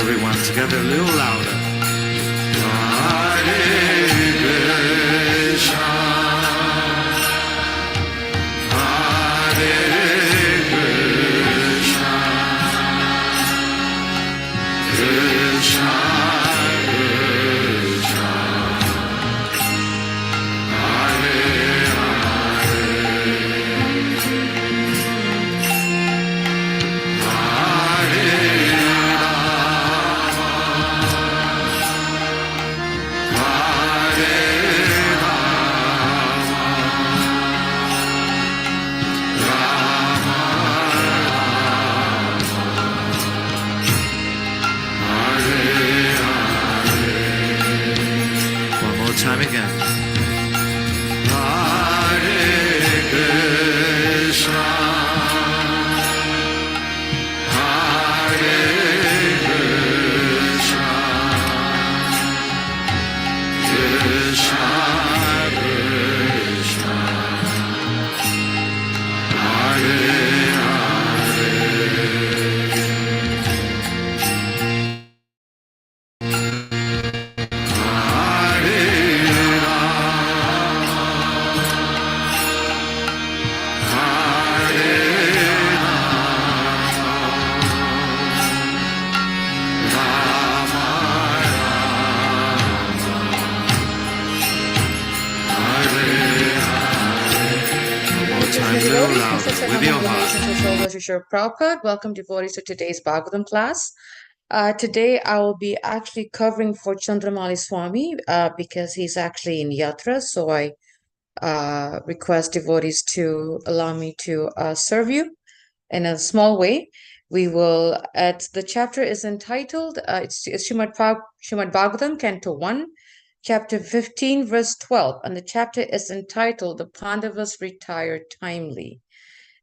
everyone together a little louder. Hare Krishna, Hare Krishna, Krishna Krishna, Hare Hare, Hare time again. Hare Krishna, Hare Krishna, Krishna Krishna, Hare with your heart. Prabhupada. Welcome devotees to today's Bhagavatam class. Today I will be actually covering for Candramauli Swami because he's actually in Yatra. So I request devotees to allow me to serve you in a small way. We will, the chapter is entitled, it's Srimad Bhagavatam, Canto 1, Chapter 15, verse 12. And the chapter is entitled, The Pandavas Retire Timely.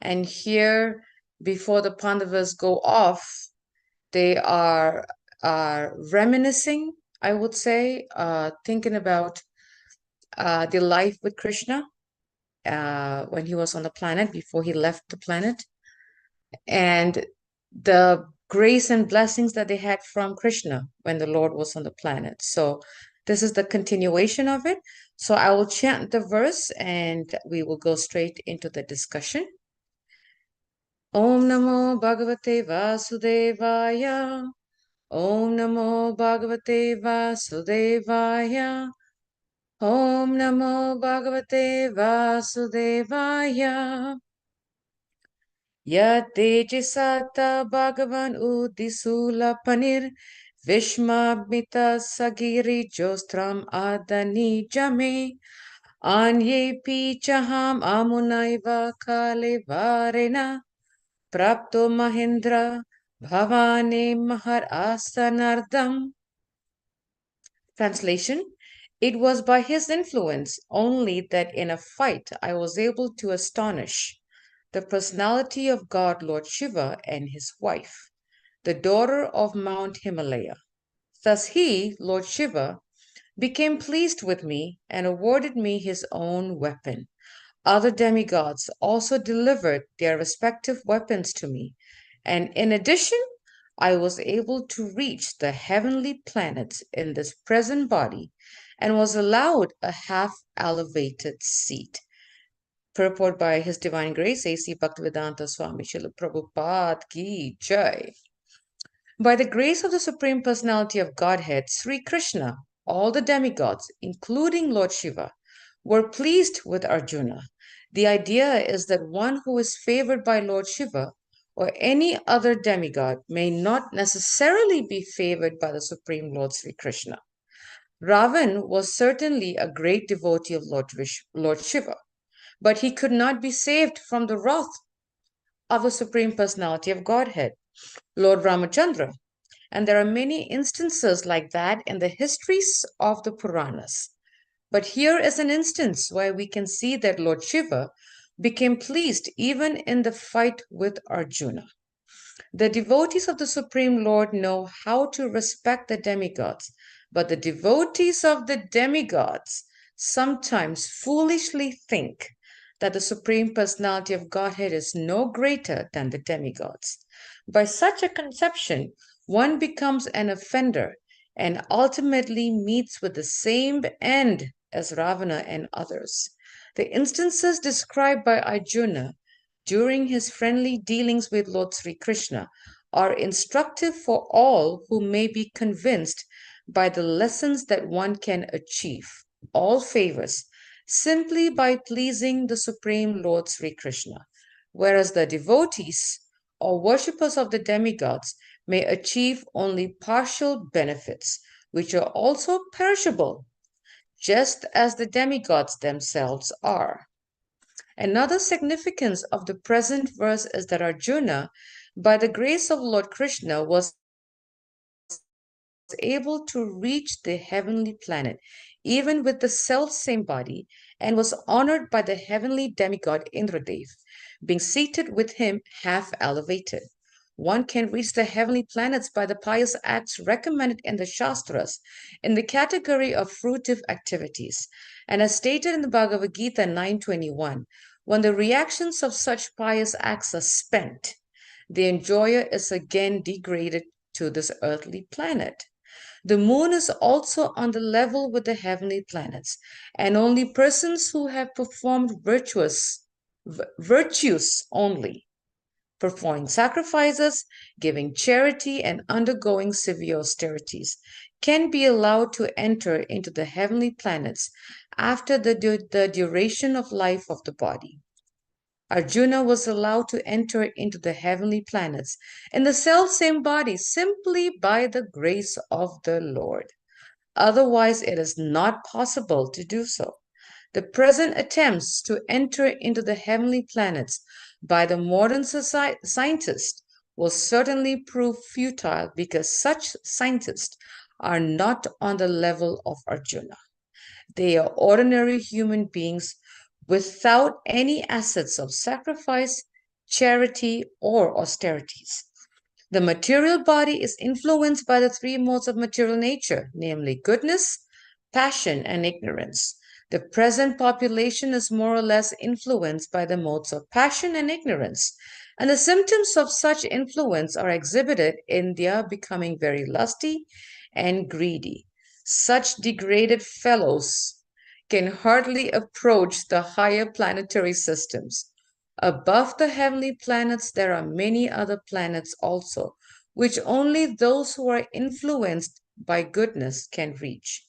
And here, before the Pandavas go off, they are reminiscing, I would say, thinking about their life with Krishna when he was on the planet, before he left the planet, and the grace and blessings that they had from Krishna when the Lord was on the planet. So this is the continuation of it. So I will chant the verse and we will go straight into the discussion. Om Namo Bhagavate Vasudevaya. Om Namo Bhagavate Vasudevaya. Om Namo Bhagavate Vasudevaya. Yatejisata Bhagavan Udisula Panir Vishmamita Sagiri Jostram Adani Jame Anye Pichaham Amunaiva Kale Varena Prapto Mahindra Bhavane Mahar Asanardam. Translation: It was by his influence only that in a fight I was able to astonish the personality of God Lord Shiva and his wife, the daughter of Mount Himalaya. Thus he, Lord Shiva, became pleased with me and awarded me his own weapon. Other demigods also delivered their respective weapons to me, and in addition, I was able to reach the heavenly planets in this present body and was allowed a half-elevated seat. Purport by His Divine Grace, A.C. Bhaktivedanta Swami Srila Prabhupada Ki Jai. By the grace of the Supreme Personality of Godhead, Sri Krishna, all the demigods, including Lord Shiva, were pleased with Arjuna. The idea is that one who is favored by Lord Shiva or any other demigod may not necessarily be favored by the Supreme Lord Sri Krishna. Ravan was certainly a great devotee of Lord Shiva, but he could not be saved from the wrath of the Supreme Personality of Godhead, Lord Ramachandra. And there are many instances like that in the histories of the Puranas. But here is an instance where we can see that Lord Shiva became pleased even in the fight with Arjuna. The devotees of the Supreme Lord know how to respect the demigods, but the devotees of the demigods sometimes foolishly think that the Supreme Personality of Godhead is no greater than the demigods. By such a conception, one becomes an offender and ultimately meets with the same end as Ravana and others. The instances described by Arjuna during his friendly dealings with Lord Sri Krishna are instructive for all who may be convinced by the lessons that one can achieve all favors simply by pleasing the Supreme Lord Sri Krishna, whereas the devotees or worshippers of the demigods may achieve only partial benefits, which are also perishable, just as the demigods themselves are. Another significance of the present verse is that Arjuna, by the grace of Lord Krishna, was able to reach the heavenly planet, even with the self-same body, and was honored by the heavenly demigod Indradev, being seated with him half elevated. One can reach the heavenly planets by the pious acts recommended in the Shastras in the category of fruitive activities. And as stated in the Bhagavad Gita 9:21, when the reactions of such pious acts are spent, the enjoyer is again degraded to this earthly planet. The moon is also on the level with the heavenly planets, and only persons who have performed virtues only, performing sacrifices, giving charity, and undergoing severe austerities, can be allowed to enter into the heavenly planets after the duration of life of the body. Arjuna was allowed to enter into the heavenly planets in the self-same body simply by the grace of the Lord. Otherwise, it is not possible to do so. The present attempts to enter into the heavenly planets by the modern scientist will certainly prove futile because such scientists are not on the level of Arjuna. They are ordinary human beings without any assets of sacrifice, charity, or austerities. The material body is influenced by the three modes of material nature, namely goodness, passion, and ignorance. The present population is more or less influenced by the modes of passion and ignorance, and the symptoms of such influence are exhibited in their becoming very lusty and greedy. Such degraded fellows can hardly approach the higher planetary systems. Above the heavenly planets, there are many other planets also, which only those who are influenced by goodness can reach.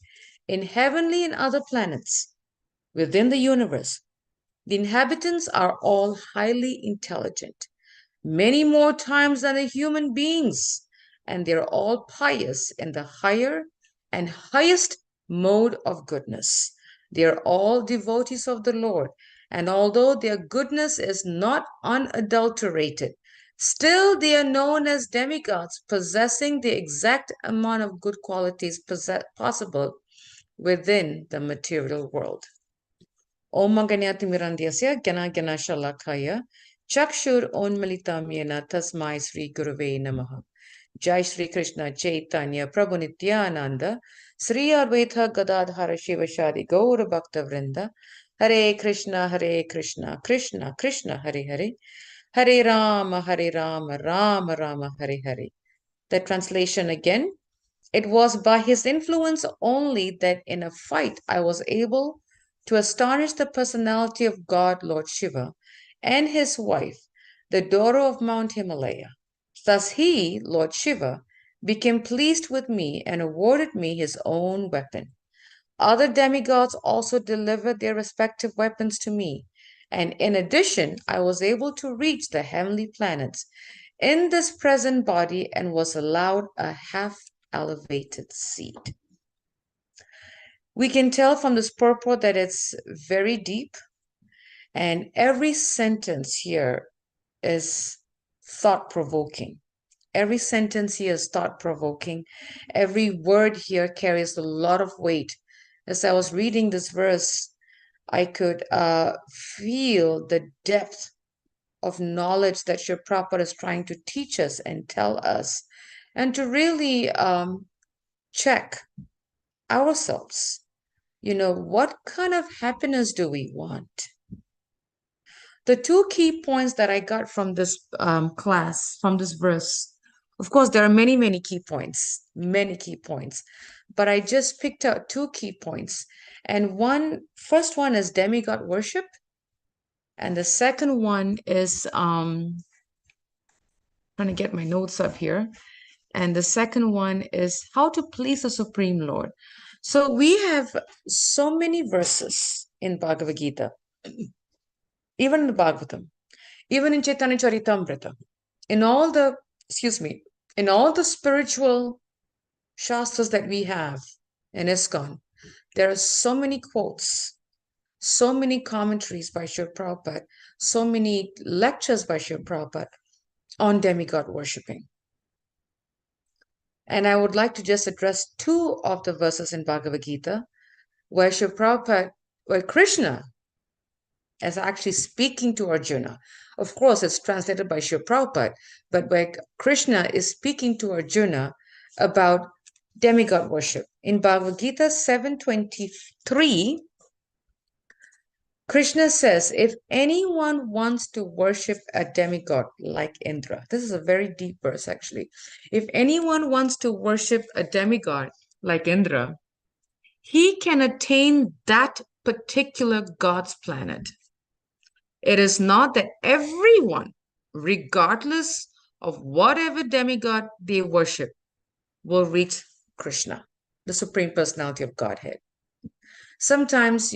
In heavenly and other planets within the universe, the inhabitants are all highly intelligent, many more times than the human beings, and they're all pious in the higher and highest mode of goodness. They are all devotees of the Lord, and although their goodness is not unadulterated, still they are known as demigods, possessing the exact amount of good qualities possible within the material world. Om Ganyatimiraندस्य Gana Chakshur Onmalitam Yena Tasmai Sri Gurave Namaha. Jai Sri Krishna Chaitanya Prabhu Nityananda Sri Advaita Gadadhara Shiva Shadi Gaura Bhakta Vrinda Hare Krishna Krishna Krishna Hare Hare Hare Rama Rama Rama Hare Hare. The translation again. It was by his influence only that in a fight I was able to astonish the personality of God, Lord Shiva, and his wife, the daughter of Mount Himalaya. Thus he, Lord Shiva, became pleased with me and awarded me his own weapon. Other demigods also delivered their respective weapons to me, and in addition, I was able to reach the heavenly planets in this present body and was allowed a half elevated seat. We can tell from this purport that it's very deep, and every sentence here is thought-provoking. Every sentence here is thought-provoking. Every word here carries a lot of weight. As I was reading this verse, I could feel the depth of knowledge that Sri Prabhupada is trying to teach us and tell us, and to really check ourselves. What kind of happiness do we want? The two key points that I got from this class, from this verse, of course, there are many, many key points, but I just picked out two key points. And first one is demigod worship, and the second one is trying to get my notes up here. And the second one is how to please the Supreme Lord. So we have so many verses in Bhagavad Gita, even in the Bhagavatam, even in Chaitanya Charitamrita, in all the, in all the spiritual shastras that we have in ISKCON, there are so many quotes, so many commentaries by Srila Prabhupada, so many lectures by Srila Prabhupada on demigod worshipping. And I would like to just address two of the verses in Bhagavad Gita where Srila Prabhupada, where Krishna is actually speaking to Arjuna. Of course, it's translated by Srila Prabhupada, but where Krishna is speaking to Arjuna about demigod worship. In Bhagavad Gita 7:23, Krishna says, if anyone wants to worship a demigod like Indra, this is a very deep verse actually. If anyone wants to worship a demigod like Indra, he can attain that particular God's planet. It is not that everyone, regardless of whatever demigod they worship, will reach Krishna, the Supreme Personality of Godhead. Sometimes,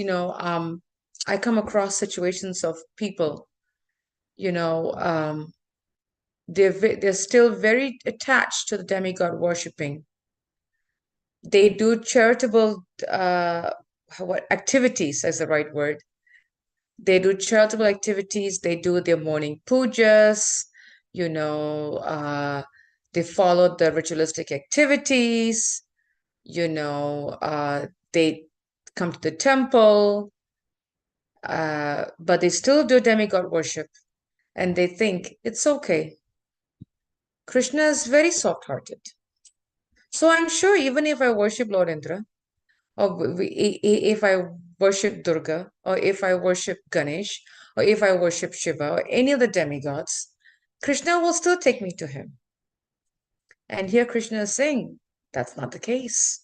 I come across situations of people, they're still very attached to the demigod worshipping. They do charitable activities, is the right word. They do charitable activities. They do their morning pujas. They follow the ritualistic activities. They come to the temple. But they still do demigod worship, and they think it's okay. Krishna is very soft-hearted. So I'm sure even if I worship Lord Indra, or if I worship Durga, or if I worship Ganesh, or if I worship Shiva, or any of the demigods, Krishna will still take me to him. And here Krishna is saying, that's not the case.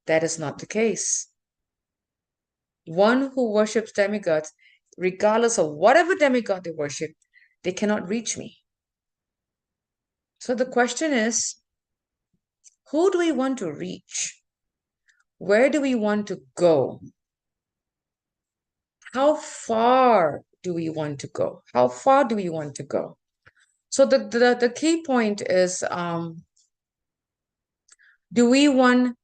That is not the case. One who worships demigods, regardless of whatever demigod they worship, they cannot reach me. So the question is, who do we want to reach? Where do we want to go? How far do we want to go? How far do we want to go? So the key point is, do we want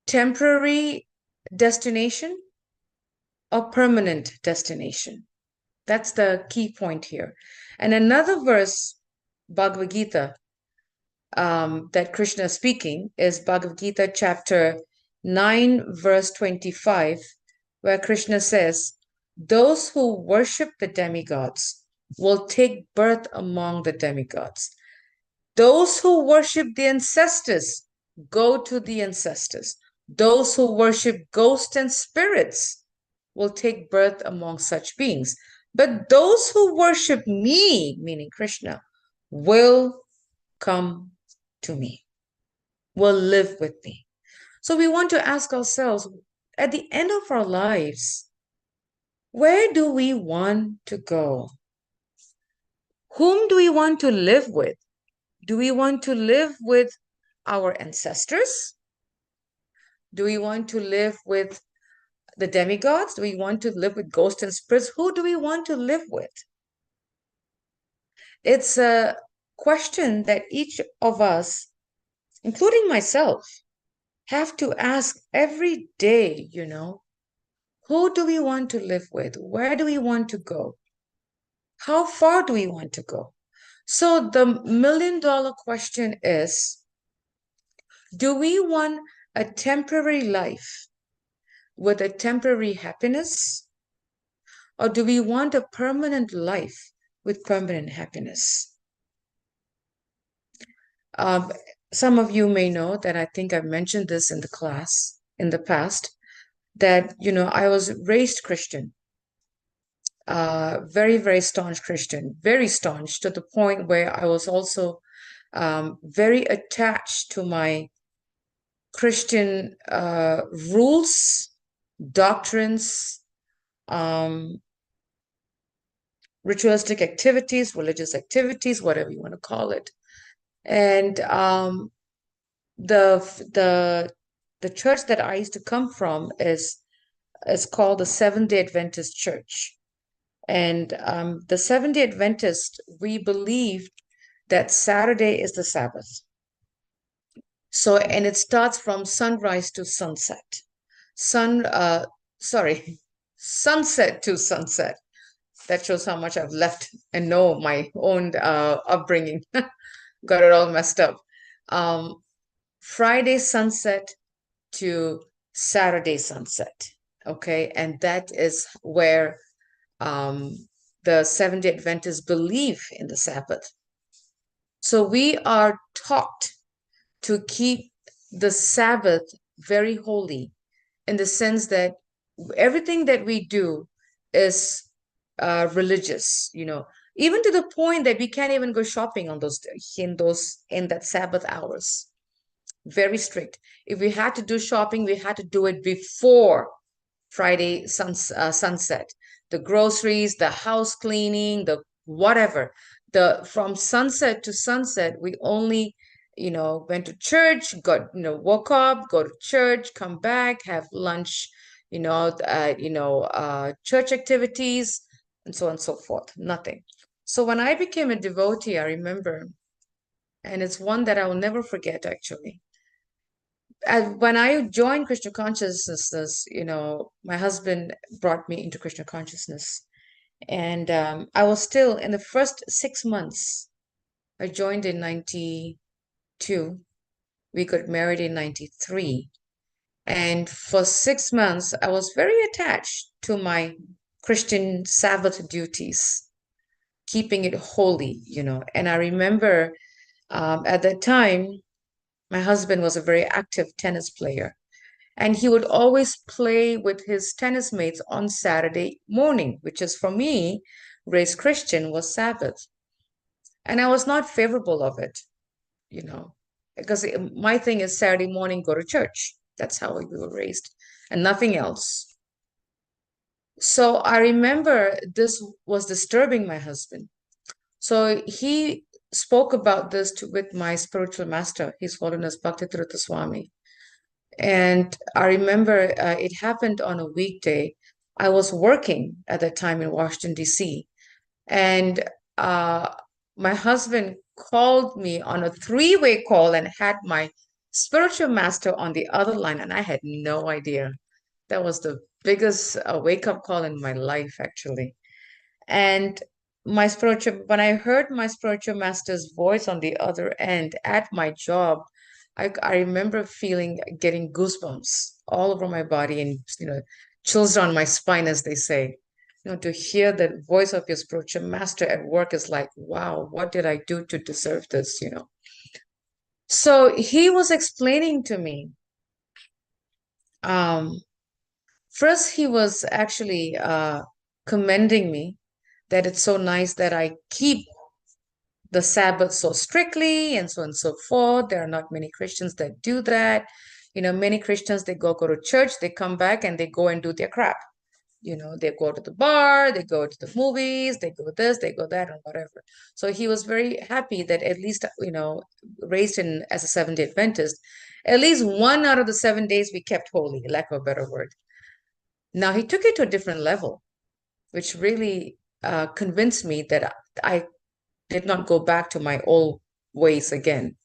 temporary destination or permanent destination? That's the key point here. And another verse, Bhagavad Gita, that Krishna is speaking is Bhagavad Gita chapter 9, verse 25, where Krishna says, those who worship the demigods will take birth among the demigods. Those who worship the ancestors go to the ancestors. Those who worship ghosts and spirits will take birth among such beings. But those who worship me, meaning Krishna, will come to me, will live with me. So we want to ask ourselves, at the end of our lives, where do we want to go? Whom do we want to live with? Do we want to live with our ancestors? Do we want to live with the demigods? Do we want to live with ghosts and spirits? Who do we want to live with? It's a question that each of us, including myself, have to ask every day, who do we want to live with? Where do we want to go? How far do we want to go? So the million-dollar question is, do we want a temporary life with a temporary happiness? Or do we want a permanent life with permanent happiness? Some of you may know that I think I've mentioned this in the class in the past, that, I was raised Christian. very, very staunch Christian, very staunch to the point where I was also very attached to my Christian rules, doctrines, um, ritualistic activities, religious activities, whatever you want to call it. And the the the church that I used to come from is called the Seventh-day Adventist Church. And the Seventh-day Adventist, we believe that Saturday is the Sabbath. So, and it starts from sunrise to sunset. Sun, sorry, sunset to sunset. That shows how much I've left and know my own upbringing. Got it all messed up. Um, Friday sunset to Saturday sunset. Okay, and that is where the Seventh-day Adventists believe in the Sabbath. So we are taught to keep the Sabbath very holy in the sense that everything that we do is religious, even to the point that we can't even go shopping on in that Sabbath hours. Very strict. If we had to do shopping, we had to do it before Friday sunset. The groceries, the house cleaning, the whatever. The from sunset to sunset, we only, went to church, woke up, go to church, come back, have lunch, church activities, and so on and so forth. Nothing. So when I became a devotee, I remember, and it's one that I will never forget actually. When I joined Krishna consciousness, my husband brought me into Krishna consciousness. And I was still in the first 6 months. I joined in 92. We got married in 93. And for 6 months, I was very attached to my Christian Sabbath duties, keeping it holy, And I remember at that time, my husband was a very active tennis player. And he would always play with his tennis mates on Saturday morning, which is for me, raised Christian, was Sabbath. And I was not favorable of it, because my thing is Saturday morning, go to church. That's how we were raised and nothing else. So I remember this was disturbing my husband. So he spoke about this with my spiritual master. He's Holiness Bhaktitirtha Swami. And I remember it happened on a weekday. I was working at that time in Washington, D.C. And my husband called me on a three-way call and had my spiritual master on the other line. And I had no idea. That was the biggest wake-up call in my life, actually. And when I heard my spiritual master's voice on the other end at my job, I remember getting goosebumps all over my body and, chills down my spine, as they say. To hear the voice of your spiritual master at work is like, wow, what did I do to deserve this, So he was explaining to me, first he was actually commending me that it's so nice that I keep the Sabbath so strictly and so on and so forth. There are not many Christians that do that. Many Christians, they go to church, they come back and they go and do their crap. They go to the bar, they go to the movies, they go this, they go that, and whatever. So he was very happy that at least, raised as a Seventh-day Adventist, at least one out of the 7 days we kept holy, lack of a better word. Now he took it to a different level, which really convinced me that I did not go back to my old ways again.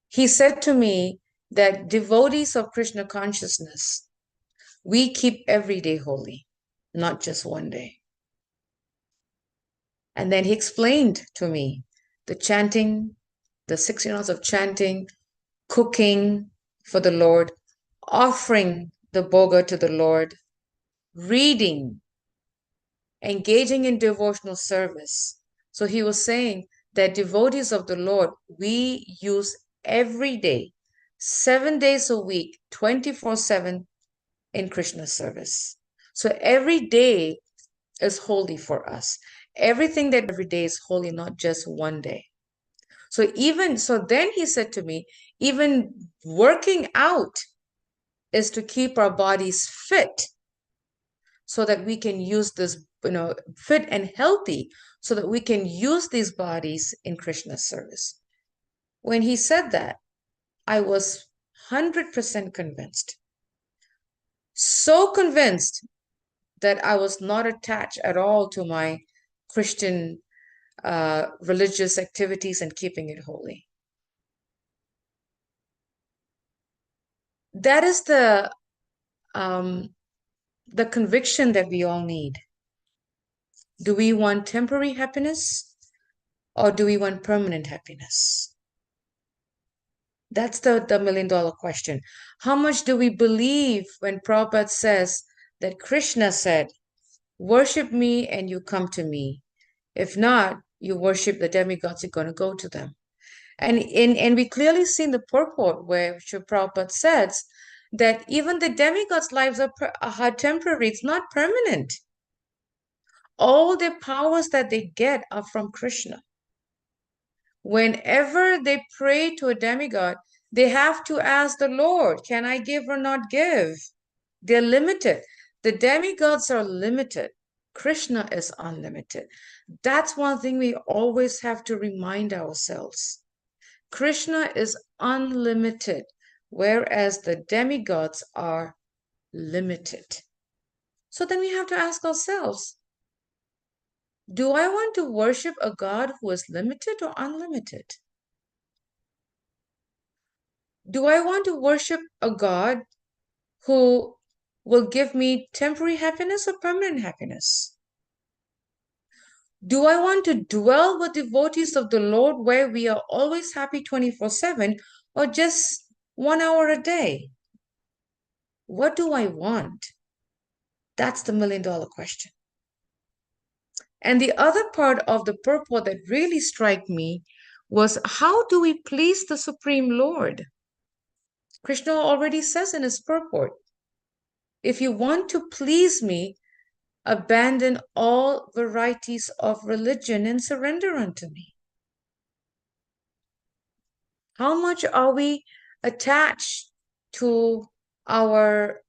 He said to me that devotees of Krishna consciousness, we keep every day holy, not just one day. And then he explained to me the chanting, the 16 hours of chanting, cooking for the Lord, offering the bhoga to the Lord, reading, engaging in devotional service. So he was saying that devotees of the Lord, we use every day, 7 days a week, 24/7 in Krishna service. So every day is holy for us. Everything that every day is holy, not just one day. So then he said to me, even working out is to keep our bodies fit so that we can use this, fit and healthy so that we can use these bodies in Krishna's service. When he said that, I was 100% convinced. So convinced that I was not attached at all to my Christian religious activities and keeping it holy. That is the conviction that we all need. Do we want temporary happiness or do we want permanent happiness? That's the million-dollar question. How much do we believe when Prabhupada says that Krishna said, worship me and you come to me. If not, you worship the demigods, you're going to go to them. And we clearly see in the purport where Srila Prabhupada says that even the demigods' lives are temporary, it's not permanent. All the powers that they get are from Krishna. Whenever they pray to a demigod, they have to ask the Lord, can I give or not give? They're limited. The demigods are limited. Krishna is unlimited. That's one thing we always have to remind ourselves. Krishna is unlimited, whereas the demigods are limited. So then we have to ask ourselves, do I want to worship a God who is limited or unlimited? Do I want to worship a God who will give me temporary happiness or permanent happiness? Do I want to dwell with devotees of the Lord where we are always happy 24/7 or just 1 hour a day? What do I want? That's the million-dollar question. And the other part of the purport that really struck me was, how do we please the Supreme Lord? Krishna already says in his purport, if you want to please me, abandon all varieties of religion and surrender unto me. How much are we attached to our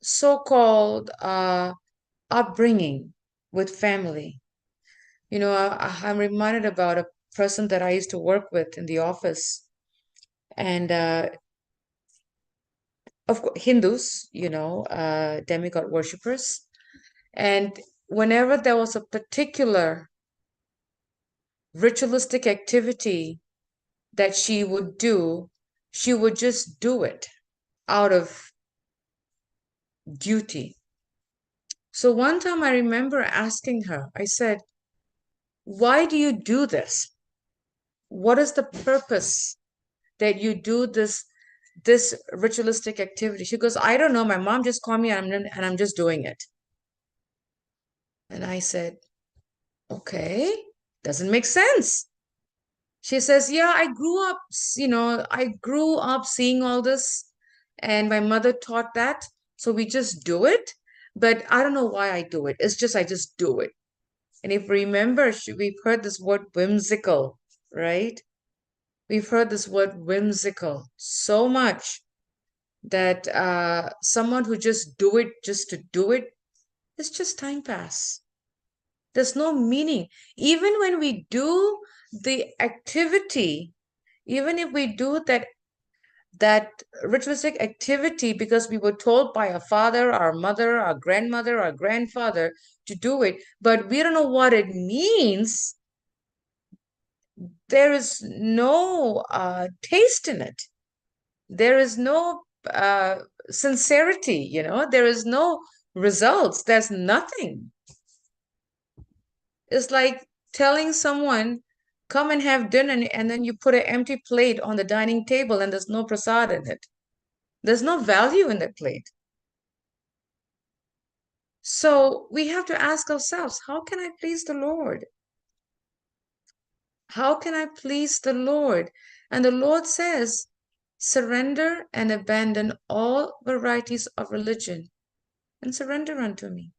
so-called upbringing with family? I'm reminded about a person that I used to work with in the office, and of course, Hindus, demigod worshippers. And whenever there was a particular ritualistic activity that she would do, she would just do it out of duty. So one time I remember asking her, I said, why do you do this? What is the purpose that you do this ritualistic activity? She goes, I don't know. My mom just called me and I'm just doing it. And I said, okay, doesn't make sense. She says, yeah, I grew up seeing all this and my mother taught that. So we just do it. But I don't know why I do it. It's just, I just do it. And if you remember, we've heard this word whimsical, right? We've heard this word whimsical so much that someone who just do it just to do it, it's just time pass. There's no meaning. Even when we do the activity, even if we do that ritualistic activity because we were told by our father, our mother, our grandmother, our grandfather to do it, but we don't know what it means, there is no taste in it. There is no sincerity, there is no results. There's nothing. It's like telling someone, come and have dinner, and then you put an empty plate on the dining table and there's no prasad in it. There's no value in that plate. So we have to ask ourselves, how can I please the Lord? How can I please the Lord? And the Lord says, surrender and abandon all varieties of religion and surrender unto me.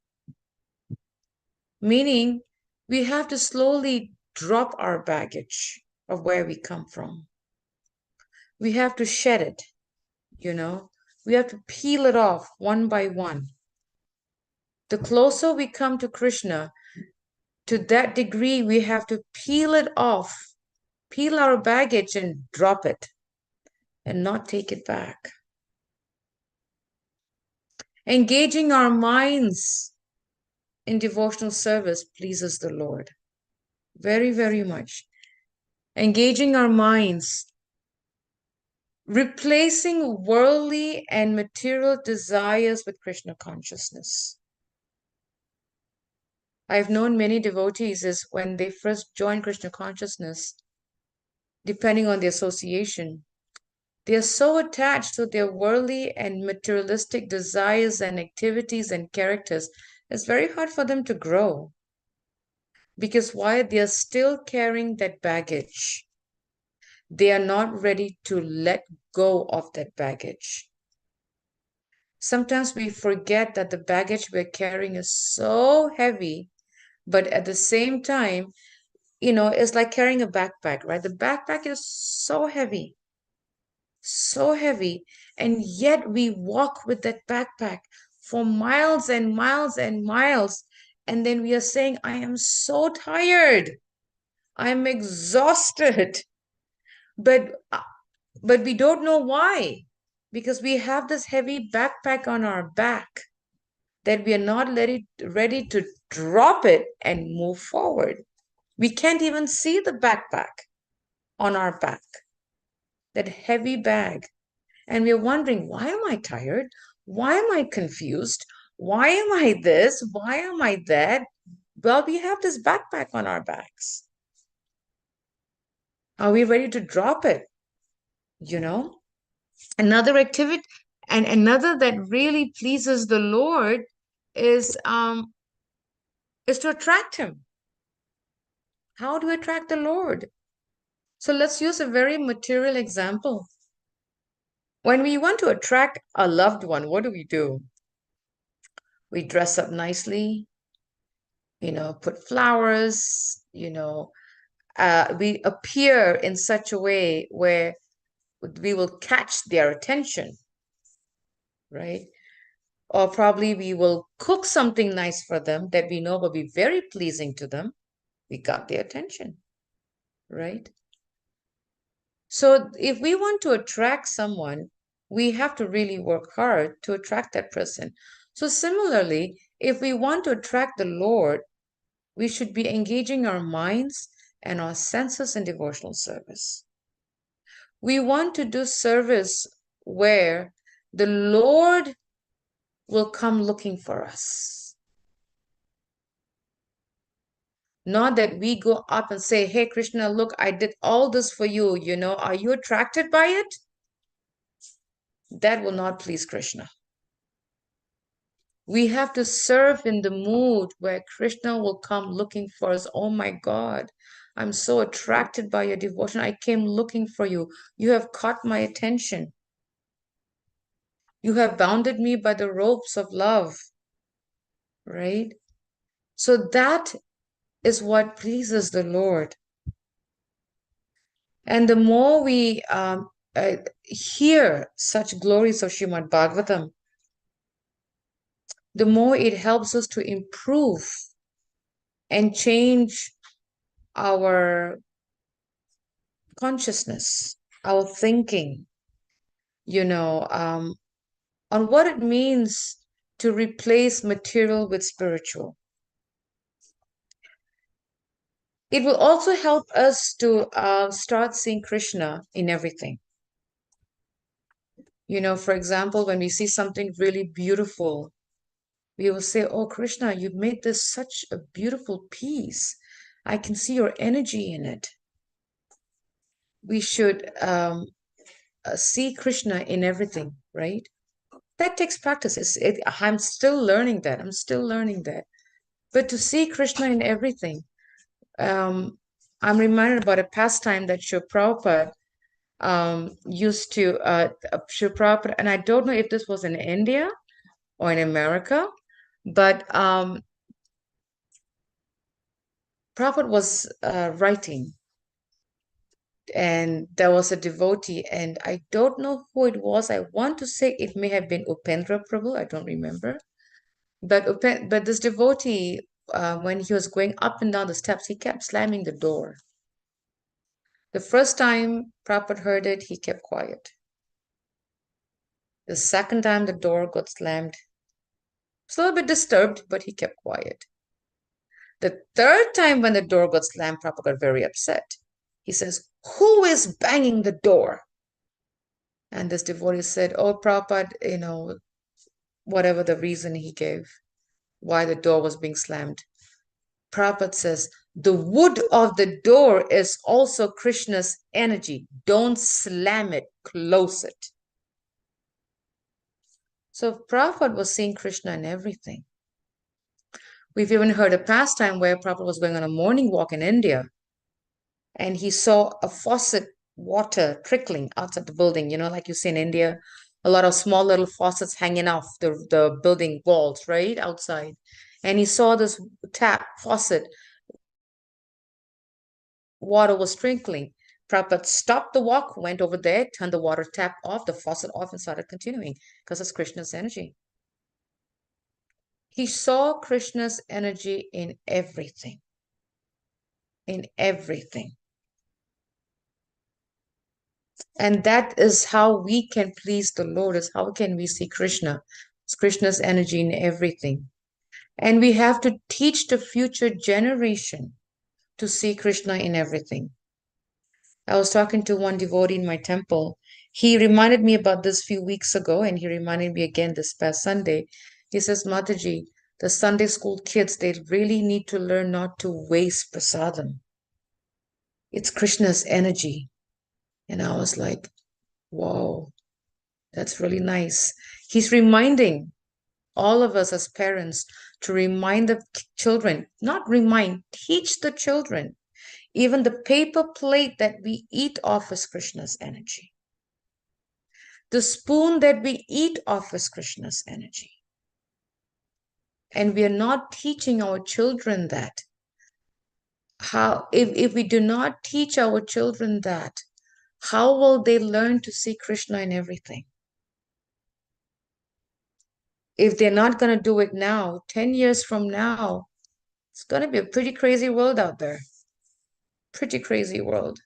meaning we have to slowly drop our baggage of where we come from. We have to shed it, you know. We have to peel it off one by one. The closer we come to Krishna, to that degree, we have to peel it off, peel our baggage and drop it and not take it back. Engaging our minds in devotional service pleases the Lord very, very much. Engaging our minds, replacing worldly and material desires with Krishna consciousness. I've known many devotees is when they first join Krishna consciousness, depending on the association, they are so attached to their worldly and materialistic desires and activities and characters, it's very hard for them to grow. Because why? They are still carrying that baggage. They are not ready to let go of that baggage. Sometimes we forget that the baggage we're carrying is so heavy, but at the same time, it's like carrying a backpack, right? The backpack is so heavy, and yet we walk with that backpack for miles and miles and miles, and then we are saying, I am so tired, I'm exhausted, but we don't know why, because we have this heavy backpack on our back that we are not ready to drop it and move forward. We can't even see the backpack on our back, that heavy bag. And we're wondering, why am I tired? Why am I confused? Why am I this? Why am I that? Well, we have this backpack on our backs. Are we ready to drop it? Another activity and another that really pleases the Lord is to attract him. How to attract the Lord? So let's use a very material example. When we want to attract a loved one, what do? We dress up nicely, put flowers, we appear in such a way where we will catch their attention, right? Or probably we will cook something nice for them that we know will be very pleasing to them. We got their attention, right? So if we want to attract someone, we have to really work hard to attract that person. So similarly, if we want to attract the Lord, we should be engaging our minds and our senses in devotional service. We want to do service where the Lord will come looking for us. Not that we go up and say, hey, Krishna, look, I did all this for you, are you attracted by it? That will not please Krishna. We have to serve in the mood where Krishna will come looking for us. Oh my God, I'm so attracted by your devotion. I came looking for you. You have caught my attention. You have bounded me by the ropes of love, right? So that is what pleases the Lord. And the more we hear such glories of Srimad Bhagavatam, the more it helps us to improve and change our consciousness, our thinking, on what it means to replace material with spiritual. It will also help us to start seeing Krishna in everything. For example, when we see something really beautiful, we will say, oh, Krishna, you've made this such a beautiful piece. I can see your energy in it. We should see Krishna in everything, right? That takes practice. I'm still learning that. But to see Krishna in everything, I'm reminded about a pastime that Srila Prabhupada used to, Srila Prabhupada, and I don't know if this was in India or in America, but Prabhupada was writing, and there was a devotee, and I don't know who it was. I want to say it may have been Upendra Prabhu. I don't remember. But this devotee, when he was going up and down the steps, he kept slamming the door. The first time Prabhupada heard it, he kept quiet. The second time the door got slammed, he was a little bit disturbed, but he kept quiet. The third time when the door got slammed, Prabhupada got very upset. He says, "Who is banging the door?" And this devotee said, "Oh, Prabhupada, whatever the reason he gave, why the door was being slammed." Prabhupada says, "The wood of the door is also Krishna's energy. Don't slam it, close it." So Prabhupada was seeing Krishna in everything. We've even heard a pastime where Prabhupada was going on a morning walk in India, and he saw a faucet water trickling outside the building, like you see in India, a lot of small little faucets hanging off the building walls, right outside. And he saw this faucet, water was trickling. Prabhupada stopped the walk, went over there, turned the water tap off, the faucet off, and started continuing because it's Krishna's energy. He saw Krishna's energy in everything. In everything. And that is how we can please the Lord, is how can we see Krishna. It's Krishna's energy in everything. And we have to teach the future generation to see Krishna in everything. I was talking to one devotee in my temple. He reminded me about this few weeks ago, and he reminded me again this past Sunday. He says, "Mataji, the Sunday school kids, they really need to learn not to waste prasadam. It's Krishna's energy." And I was like, whoa, that's really nice. He's reminding all of us as parents to remind the children, not remind, teach the children. Even the paper plate that we eat off is Krishna's energy. The spoon that we eat off is Krishna's energy. And we are not teaching our children that. If we do not teach our children that, how will they learn to see Krishna in everything? If they're not going to do it now, 10 years from now, it's going to be a pretty crazy world out there. Pretty crazy world.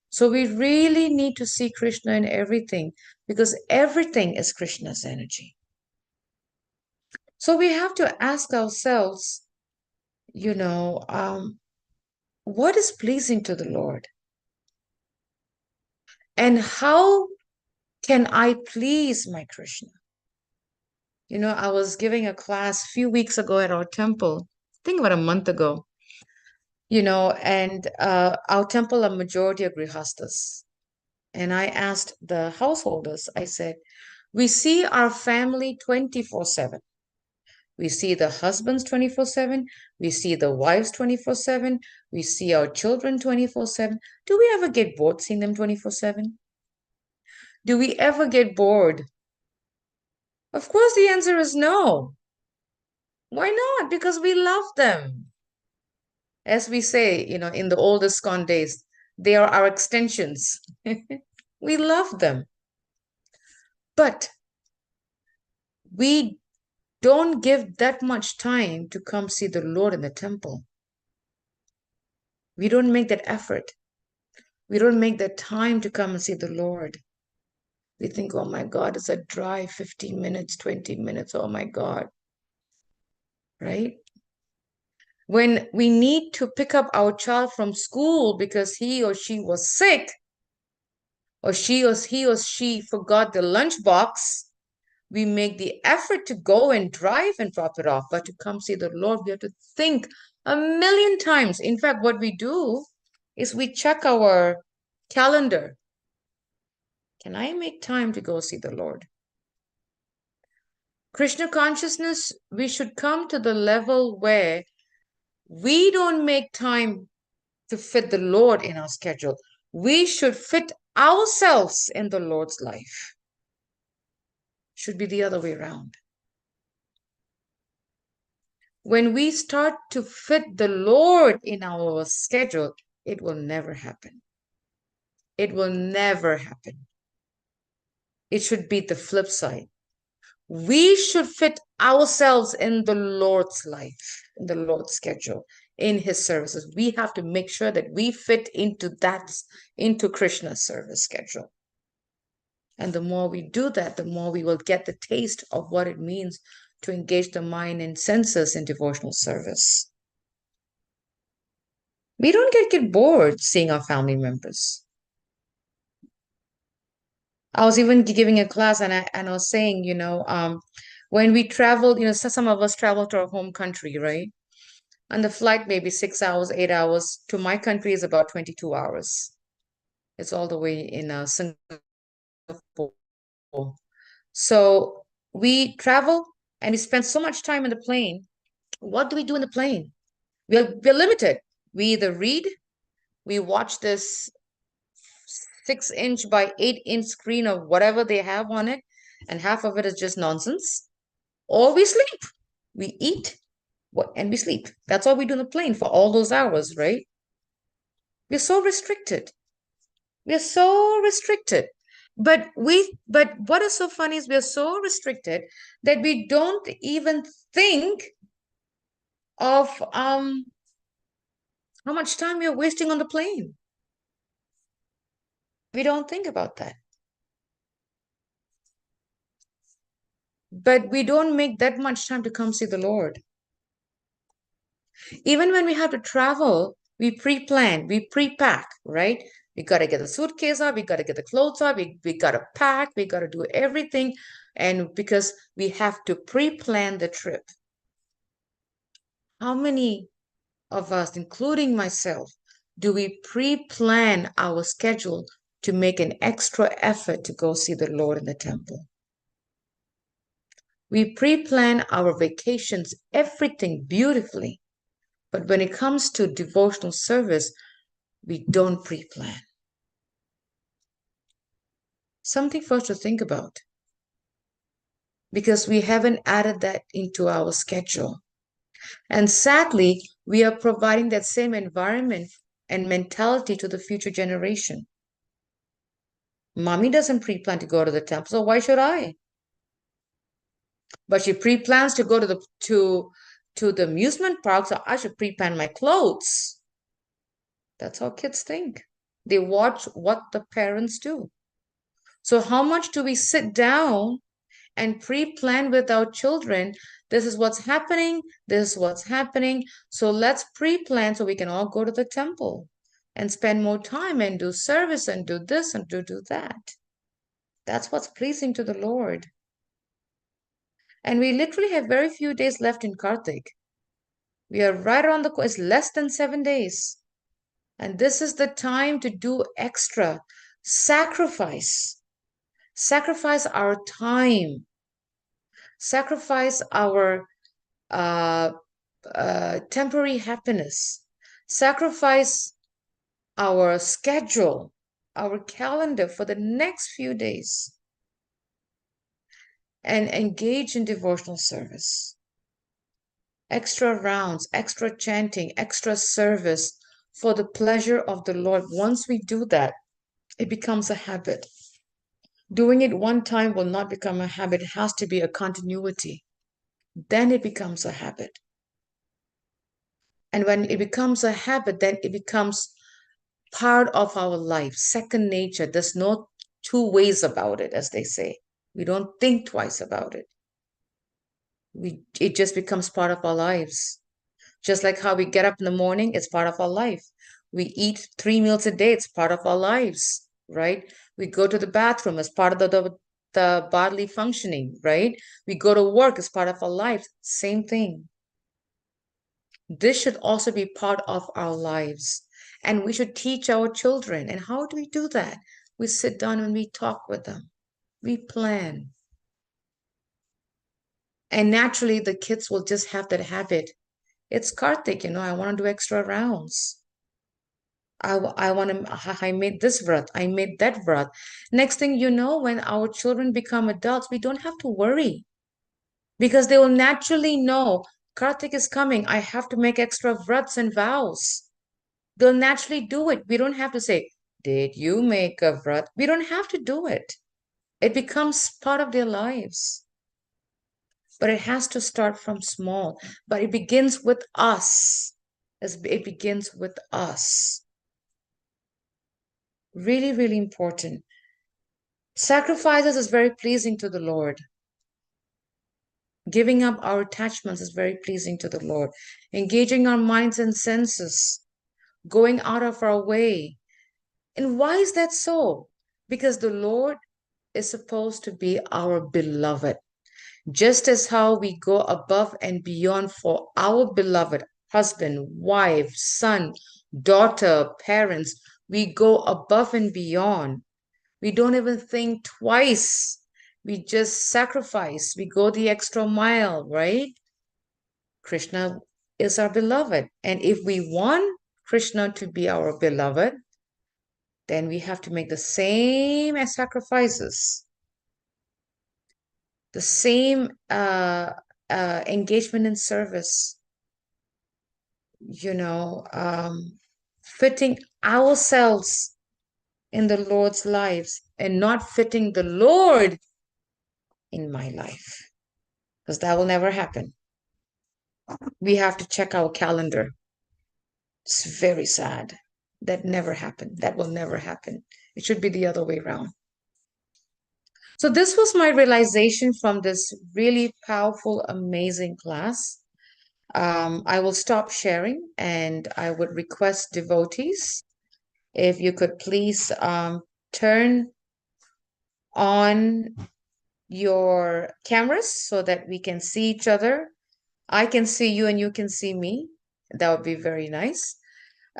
So we really need to see Krishna in everything, because everything is Krishna's energy. So we have to ask ourselves, what is pleasing to the Lord? And how can I please my Krishna? I was giving a class a few weeks ago at our temple, I think about a month ago, and our temple, a majority of grihastas. And I asked the householders, I said, we see our family 24/7. We see the husbands 24/7. We see the wives 24/7. We see our children 24/7. Do we ever get bored seeing them 24/7? Do we ever get bored? Of course, the answer is no. Why not? Because we love them. As we say, in the old ISKCON days, they are our extensions. We love them. But we don't give that much time to come see the Lord in the temple. We don't make that effort. We don't make that time to come and see the Lord. We think, oh my God, it's a drive, 15 minutes, 20 minutes. Oh my God. Right? When we need to pick up our child from school because he or she was sick, or he or she forgot the lunchbox, we make the effort to go and drive and drop it off. But to come see the Lord, we have to think a million times. In fact, what we do is we check our calendar. Can I make time to go see the Lord? Krishna consciousness, we should come to the level where we don't make time to fit the Lord in our schedule. We should fit ourselves in the Lord's life. Should be the other way around. When we start to fit the Lord in our schedule, it will never happen. It will never happen. It should be the flip side. We should fit ourselves in the Lord's life, in the Lord's schedule, in His services. We have to make sure that we fit into that, into Krishna's service schedule. And the more we do that, the more we will get the taste of what it means to engage the mind and senses in devotional service. We don't get bored seeing our family members. I was even giving a class and I was saying, when we travel, some of us travel to our home country, right? And the flight may be 6 hours, 8 hours. To my country is about 22 hours. It's all the way in Singapore. So we travel and we spend so much time in the plane. What do we do in the plane? We're limited. We either read, we watch this 6-inch by 8-inch screen of whatever they have on it, and half of it is just nonsense. Or we sleep. We eat and we sleep. That's all we do in the plane for all those hours, right? We're so restricted. We're so restricted. But what is so funny is we're so restricted that we don't even think of how much time we're wasting on the plane. We don't think about that. But we don't make that much time to come see the Lord. Even when we have to travel, we pre-plan, we pre-pack, right? We got to get the suitcase out, we got to get the clothes out, we got to pack, we got to do everything. And because we have to pre-plan the trip. How many of us, including myself, do we pre-plan our schedule to make an extra effort to go see the Lord in the temple? We pre-plan our vacations, everything beautifully. But when it comes to devotional service, we don't pre-plan. Something for us to think about. Because we haven't added that into our schedule. And sadly, we are providing that same environment and mentality to the future generation. Mommy doesn't pre-plan to go to the temple, so why should I? But she pre-plans to go to the amusement park, so I should pre-plan my clothes. That's how kids think. They watch what the parents do. So how much do we sit down and pre-plan with our children? This is what's happening. This is what's happening. So let's pre-plan so we can all go to the temple and spend more time and do service and do this and do that. That's what's pleasing to the Lord. And we literally have very few days left in Kartik. We are right around the corner. It's less than 7 days. And this is the time to do extra. Sacrifice. Sacrifice our time. Sacrifice our temporary happiness. Sacrifice our schedule, our calendar for the next few days. And engage in devotional service. Extra rounds, extra chanting, extra service for the pleasure of the Lord. Once we do that, it becomes a habit. Doing it one time will not become a habit. It has to be a continuity. Then it becomes a habit. And when it becomes a habit, then it becomes part of our life, second nature. There's no two ways about it, as they say. We don't think twice about it. It just becomes part of our lives. Just like how we get up in the morning, it's part of our life. We eat 3 meals a day, it's part of our lives, right? We go to the bathroom as part of the bodily functioning, right? We go to work as part of our lives, same thing. This should also be part of our lives. And we should teach our children. And how do we do that? We sit down and we talk with them. We plan. And naturally, the kids will just have that habit. It's Karthik, I want to do extra rounds. I made this vrat, I made that vrat. Next thing you know, when our children become adults, we don't have to worry because they will naturally know Kartik is coming. I have to make extra vrats and vows. They'll naturally do it. We don't have to say, did you make a vrat? We don't have to do it. It becomes part of their lives. But it has to start from small. But it begins with us. It begins with us. Really, really important. Sacrifices is very pleasing to the Lord. Giving up our attachments is very pleasing to the Lord. Engaging our minds and senses, going out of our way. And why is that so? Because the Lord is supposed to be our beloved. Just as how we go above and beyond for our beloved husband, wife, son, daughter, parents, we go above and beyond. We don't even think twice. We just sacrifice. We go the extra mile, right? Krishna is our beloved. And if we want Krishna to be our beloved, then we have to make the same as sacrifices, the same engagement in service, fitting ourselves in the Lord's lives and not fitting the Lord in my life, because that will never happen. We have to check our calendar. It's very sad. That never happened. That will never happen. It should be the other way around. So this was my realization from this really powerful, amazing class. I will stop sharing and I would request devotees if you could please turn on your cameras so that we can see each other. I can see you and you can see me. That would be very nice.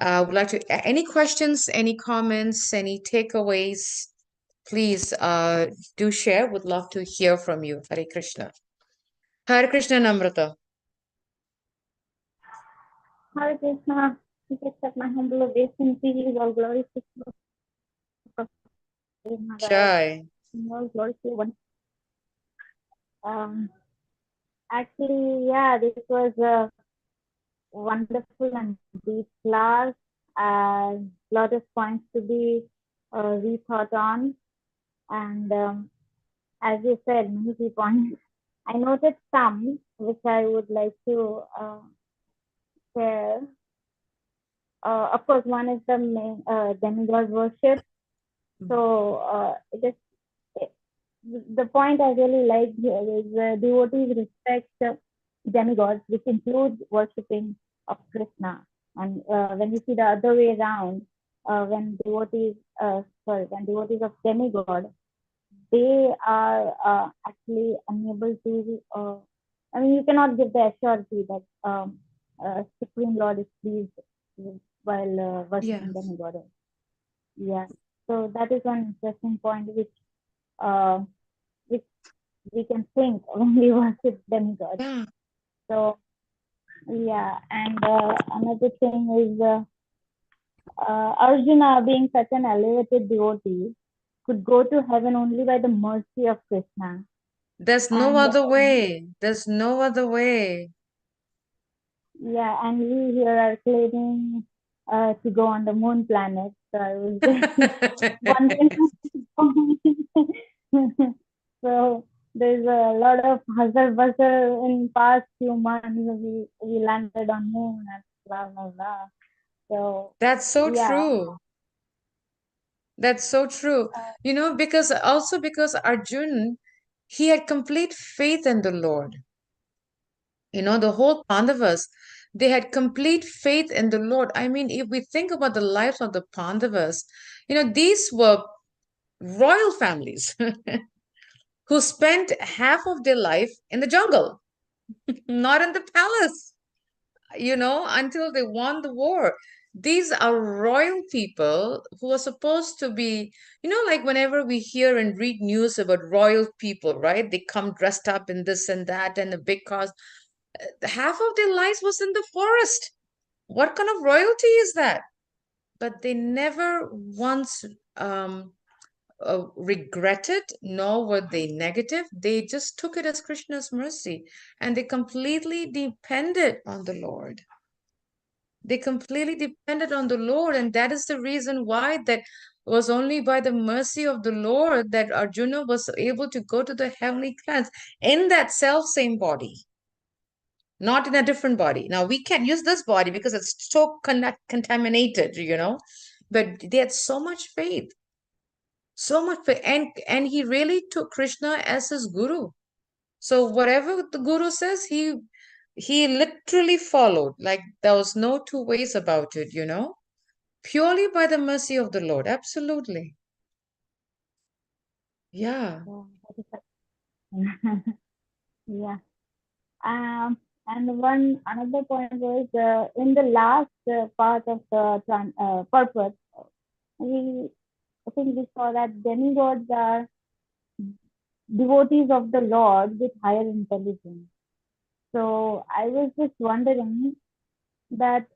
Would like to, any questions, any comments, any takeaways, please do share. Would love to hear from you. Hare Krishna. Hare Krishna, Namrata. Hare Krishna, we accept my humble obeisance. All glory to Maharaj. Jai. All glory to one. Actually, yeah, this was a wonderful and deep class. A lot of points to be rethought on. And as you said, many key points. I noted some which I would like to share. Of course, one is the main demigod worship. So the point I really like here is devotees respect demigods, which includes worshipping of Krishna. And when you see the other way around, when devotees of demigod, they are actually unable to. You cannot give the assurity that Supreme Lord is pleased while worshipping demigod. Yeah. So that is one interesting point which we can think when we worship demigods. Yeah. So yeah, and another thing is Arjuna, being such an elevated devotee, could go to heaven only by the mercy of Krishna. There's no other way. There's no other way. Yeah, and we here are claiming to go on the moon planet. So I was wondering. So there's a lot of hustle bustle in past few months. We landed on moon and blah blah blah. So that's so true. That's so true. Because Arjun, he had complete faith in the Lord. The whole Pandavas, they had complete faith in the Lord. I mean, if we think about the lives of the Pandavas, these were royal families who spent half of their life in the jungle, not in the palace, until they won the war. These are royal people who are supposed to be, like whenever we hear and read news about royal people, right? They come dressed up in this and that and the big cars. Half of their lives was in the forest. What kind of royalty is that? But they never once regret it, nor were they negative. They just took it as Krishna's mercy, and they completely depended on the Lord. They completely depended on the Lord, and that is the reason why that was only by the mercy of the Lord that Arjuna was able to go to the heavenly clans in that self same body, not in a different body. Now we can't use this body because it's so contaminated, but they had so much faith, so much faith, and he really took Krishna as his guru. So whatever the guru says, he literally followed. Like there was no two ways about it, purely by the mercy of the Lord. Absolutely. Yeah. Yeah, that is yeah. And one another point was in the last part of the purpose, we I think we saw that demigods are devotees of the Lord with higher intelligence. So I was just wondering that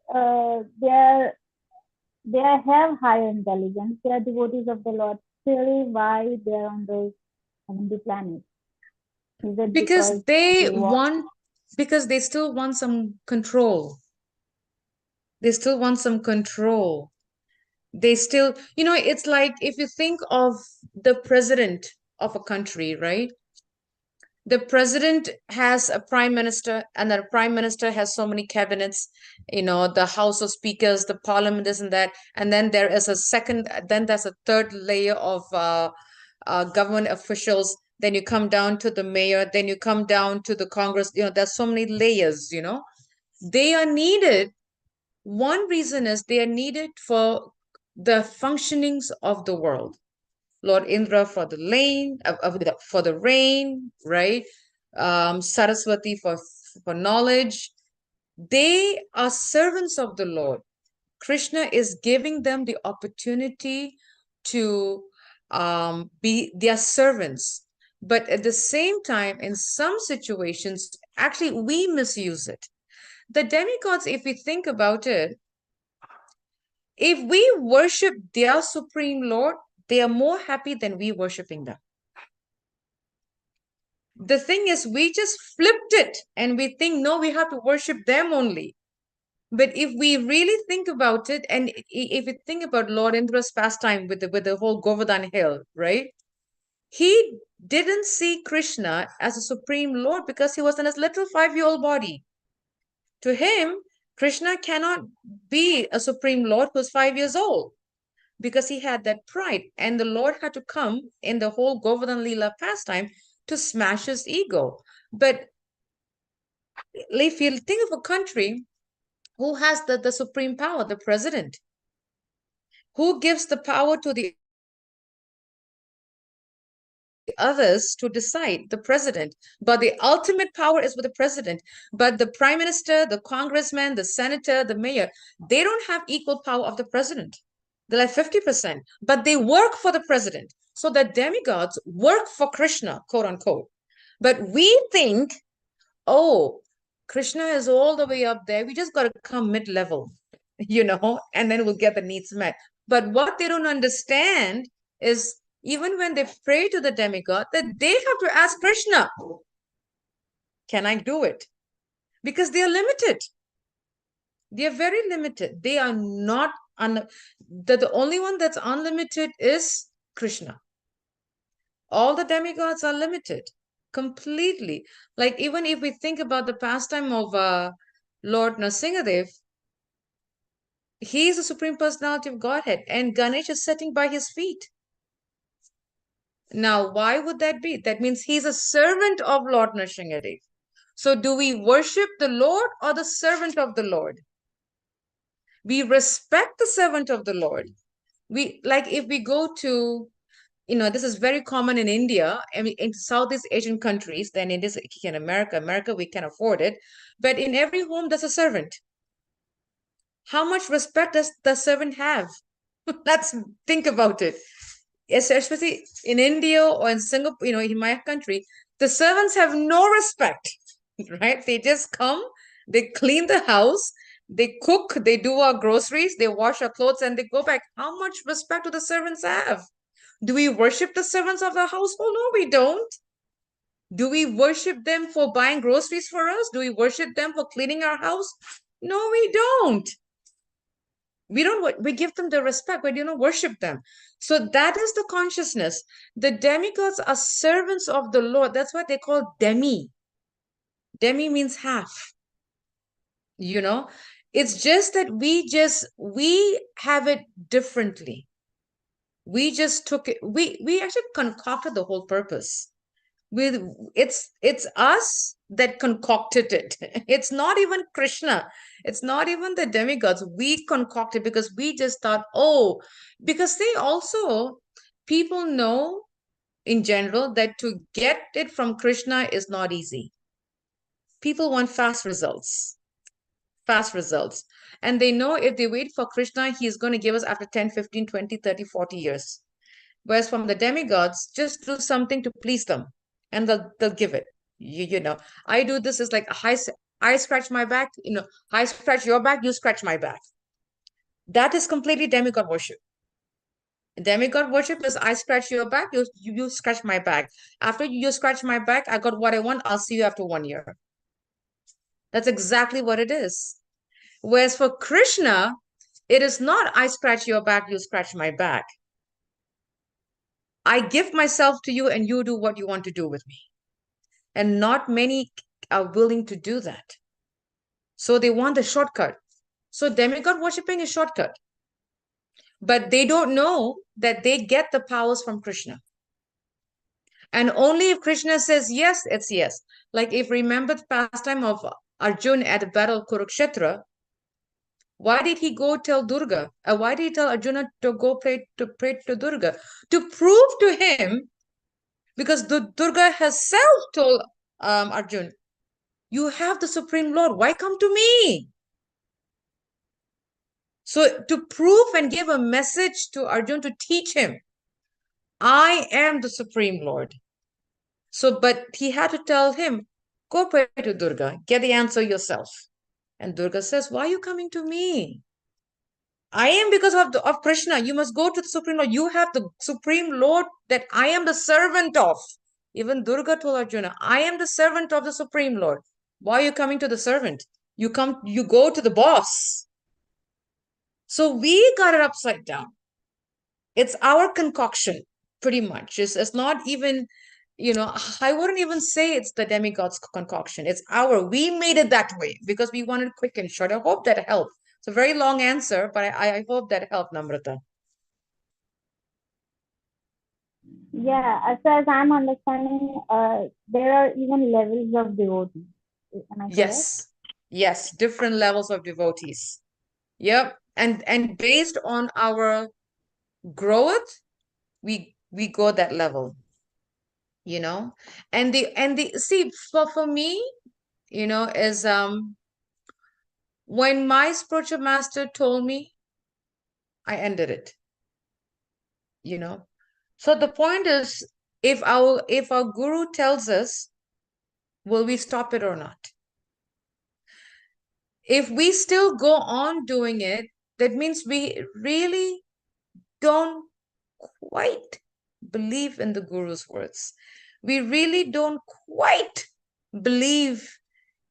they have higher intelligence. They are devotees of the Lord. Still, why they are on those heavenly planets? Is it because they want? Because they still want some control. They still want some control. They still, it's like if you think of the president of a country, right? The president has a prime minister, and the prime minister has so many cabinets, the House of Speakers, the parliament, this and that. And then there is then there's a third layer of government officials. Then you come down to the mayor, then you come down to the Congress. There's so many layers, They are needed. One reason is they are needed for the functionings of the world. Lord Indra for the rain, right? Saraswati for knowledge. They are servants of the Lord. Krishna is giving them the opportunity to be their servants. But at the same time, in some situations, actually, we misuse it. The demigods, if we think about it, if we worship their supreme Lord, they are more happy than we worshiping them. The thing is, we just flipped it and we think, no, we have to worship them only. But if we really think about it, and if you think about Lord Indra's pastime with the whole Govardhan Hill, right? He didn't see Krishna as a supreme Lord because he was in his little 5-year-old body. To him, Krishna cannot be a supreme Lord who's 5 years old, because he had that pride, and the Lord had to come in the whole Govardhan Leela pastime to smash his ego. But if you think of a country, who has the supreme power? The president. Who gives the power to the others to decide? The president. But the ultimate power is with the president. But the prime minister, the congressman, the senator, the mayor, they don't have equal power of the president. They're like 50%, but they work for the president. So the demigods work for Krishna, quote unquote. But we think, oh, Krishna is all the way up there. We just got to come mid-level, and then we'll get the needs met. But what they don't understand is, even when they pray to the demigod, that they have to ask Krishna, can I do it? Because they are limited. They are very limited. They are not, the only one that's unlimited is Krishna. All the demigods are limited completely. Like, even if we think about the pastime of Lord Nrsingadev, he is the Supreme Personality of Godhead, and Ganesh is sitting by his feet. Now, why would that be? That means he's a servant of Lord Nrsingadev. So do we worship the Lord or the servant of the Lord? We respect the servant of the Lord. If we go to, this is very common in India, I mean, in Southeast Asian countries, then it is in America, we can afford it. But in every home, there's a servant. How much respect does the servant have? Let's think about it. Especially in India or in Singapore, in my country, the servants have no respect, right? They just come, they clean the house, they cook, they do our groceries, they wash our clothes, and they go back. How much respect do the servants have? Do we worship the servants of the household? No, we don't. Do we worship them for buying groceries for us? Do we worship them for cleaning our house? No, we don't. We give them the respect, but you don't worship them. So that is the consciousness. The demigods are servants of the Lord. That's what they call demi. Demi means half. You know, it's just that we have it differently. We just took it, we actually concocted the whole purpose. It's us that concocted it. It's not even Krishna. It's not even the demigods. We concocted because we just thought, oh, because they also, people know in general that to get it from Krishna is not easy. People want fast results. Fast results. And they know if they wait for Krishna, he's going to give us after 10, 15, 20, 30, 40 years. Whereas from the demigods, just do something to please them and they'll give it. You know, I do this is like I scratch my back, I scratch your back, you scratch my back. That is completely demigod worship. Demigod worship is I scratch your back, you scratch my back. After you scratch my back, I got what I want, I'll see you after 1 year. That's exactly what it is. Whereas for Krishna, it is not I scratch your back, you scratch my back. I give myself to you and you do what you want to do with me. And not many are willing to do that. So they want the shortcut. So demigod worshipping is shortcut. But they don't know that they get the powers from Krishna. And only if Krishna says yes, it's yes. Like if remember the pastime of Arjun at the battle of Kurukshetra, why did he go tell Durga? Why did he tell Arjuna to go pray to Durga? To prove to him, because Durga herself told Arjun, you have the Supreme Lord. Why come to me? So to prove and give a message to Arjun to teach him, I am the Supreme Lord. So, but he had to tell him, go pray to Durga, get the answer yourself. And Durga says, why are you coming to me? I am because of Krishna. You must go to the Supreme Lord. You have the Supreme Lord that I am the servant of. Even Durga told Arjuna, I am the servant of the Supreme Lord. Why are you coming to the servant? You go to the boss. So we got it upside down. It's our concoction, pretty much. It's not even, I wouldn't even say it's the demigod's concoction. It's we made it that way because we wanted quick and short. I hope that helped. It's a very long answer, but I hope that helped, Namrata. Yeah, as far as I'm understanding, there are even levels of devotees. Am I correct? Yes, different levels of devotees. Yep. And based on our growth, we go that level, and the see for me, is when my spiritual master told me, I ended it. So the point is, if our guru tells us, will we stop it or not? If we still go on doing it, that means we really don't quite believe in the guru's words. We really don't quite believe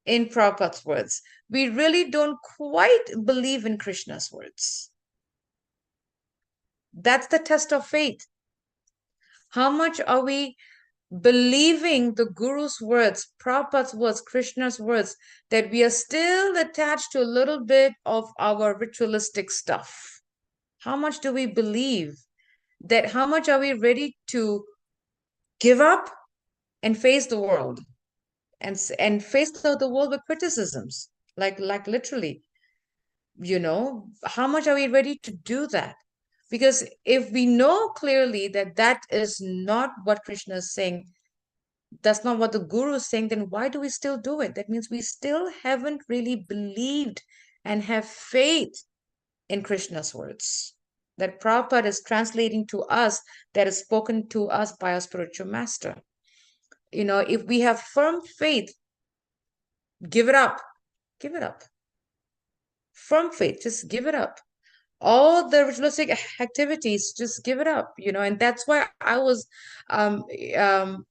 in Prabhupada's words. We really don't quite believe in Krishna's words. That's the test of faith. How much are we believing the Guru's words, Prabhupada's words, Krishna's words, that we are still attached to a little bit of our ritualistic stuff? How much do we believe that? How much are we ready to give up and face the world and face the world with criticisms, like literally, how much are we ready to do that? Because if we know clearly that that is not what Krishna is saying, that's not what the guru is saying, then why do we still do it? That means we still haven't really believed and have faith in Krishna's words that Prabhupada is translating to us, that is spoken to us by our spiritual master. If we have firm faith, give it up. Give it up. Firm faith, just give it up. all the ritualistic activities, just give it up, and that's why I was um um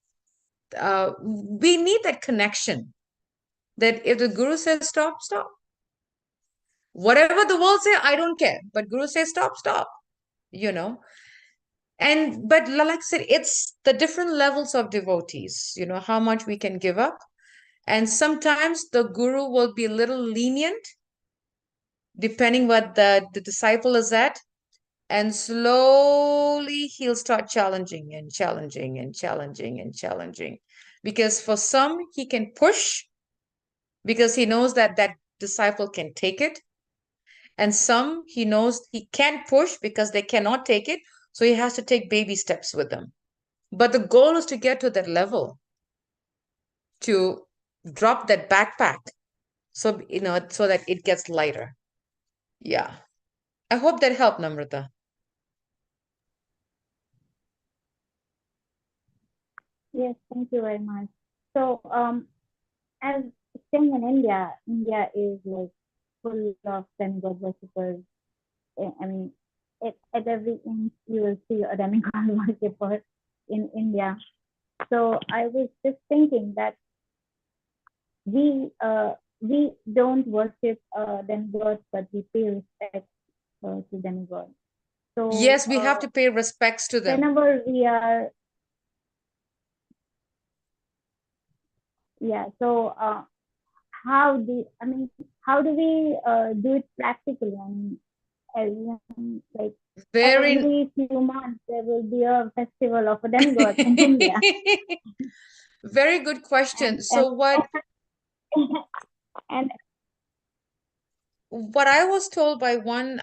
we need that connection, that if the guru says stop, stop. Whatever the world say, I don't care, but guru says stop, stop, you know and but like I said, it's the different levels of devotees, how much we can give up. And sometimes the guru will be a little lenient depending what the disciple is at. And slowly he'll start challenging and challenging and challenging and challenging. Because for some, he can push because he knows that that disciple can take it. And some he knows he can't push because they cannot take it. So he has to take baby steps with them. But the goal is to get to that level, to drop that backpack so so that it gets lighter. Yeah. I hope that helped, Namrata. Yes, thank you very much. So, as staying in India, India is like full of demigod worshippers. I mean, at every inch you will see a demigod worshipper in India. So I was just thinking that we don't worship demigods, but we pay respect to demigods. So Yes, we have to pay respects to them. whenever we are, yeah. So how do we do it practically? I mean, like Very every few months there will be a festival of a demigod in India. very good question. And, So what and what I was told by one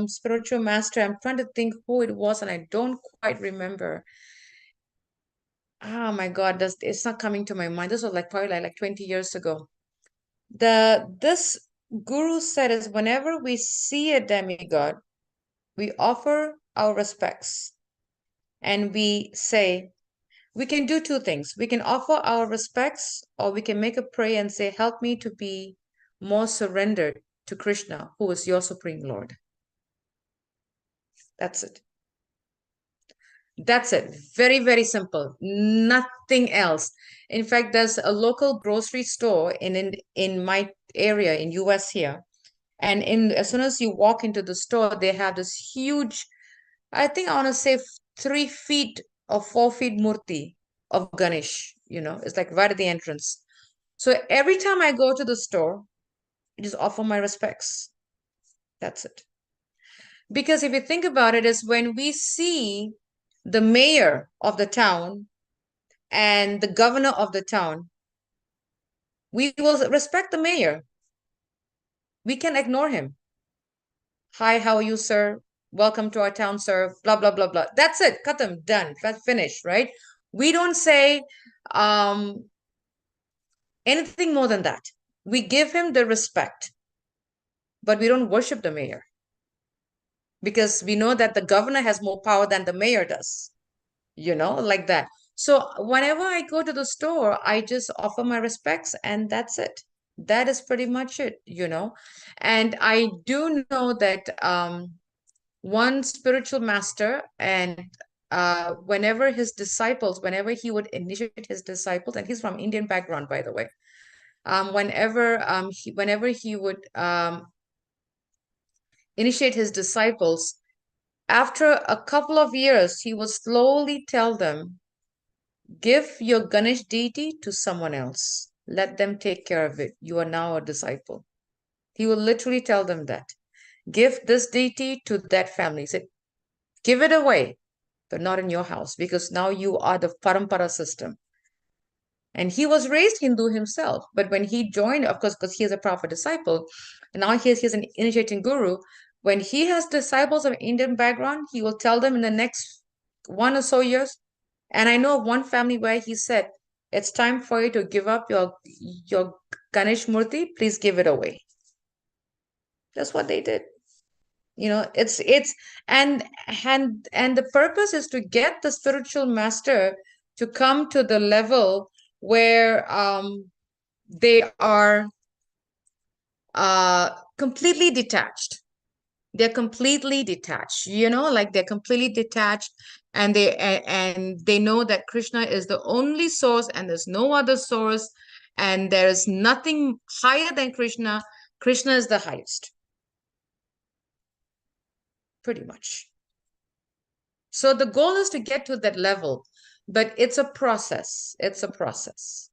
spiritual master, I'm trying to think who it was, and I don't quite remember. Oh my God, it's not coming to my mind. This was like probably like 20 years ago. This guru said is whenever we see a demigod, we offer our respects and we say, we can do two things. We can offer our respects, or we can make a prayer and say, help me to be more surrendered to Krishna, who is your Supreme Lord. That's it. That's it. Very, very simple. Nothing else. In fact, there's a local grocery store in my area in US here. And as soon as you walk into the store, they have this huge, I think I want to say 3 feet or 4 feet murti of Ganesh. It's like right at the entrance. So every time I go to the store, I just offer my respects. That's it. Because if you think about it, is when we see the mayor of the town and the governor of the town, we will respect the mayor. We can ignore him. Hi, how are you, sir? Welcome to our town, sir. Blah, blah, blah, blah. That's it. Cut them. Done. That's finished, right? We don't say anything more than that. We give him the respect, but we don't worship the mayor because we know that the governor has more power than the mayor does, like that. So whenever I go to the store, I just offer my respects and that's it. That is pretty much it. And I do know that one spiritual master, and whenever he would initiate his disciples, and he's from Indian background, by the way, whenever he would initiate his disciples, after a couple of years, he would slowly tell them, give your Ganesh deity to someone else. Let them take care of it. You are now a disciple. He will literally tell them that. Give this deity to that family. He said, give it away, but not in your house, because now you are the parampara system. And he was raised Hindu himself, but when he joined, of course, because he is a proper disciple, and now he's an initiating guru. When he has disciples of Indian background, he will tell them in the next 1 or so years. And I know of one family where he said, it's time for you to give up your Ganesh Murti, please give it away. That's what they did. It's and the purpose is to get the spiritual master to come to the level where they are completely detached. They're completely detached, you know, like they're completely detached, and they know that Krishna is the only source and there's no other source, and there is nothing higher than Krishna. Krishna is the highest, pretty much. So the goal is to get to that level, but it's a process. It's a process.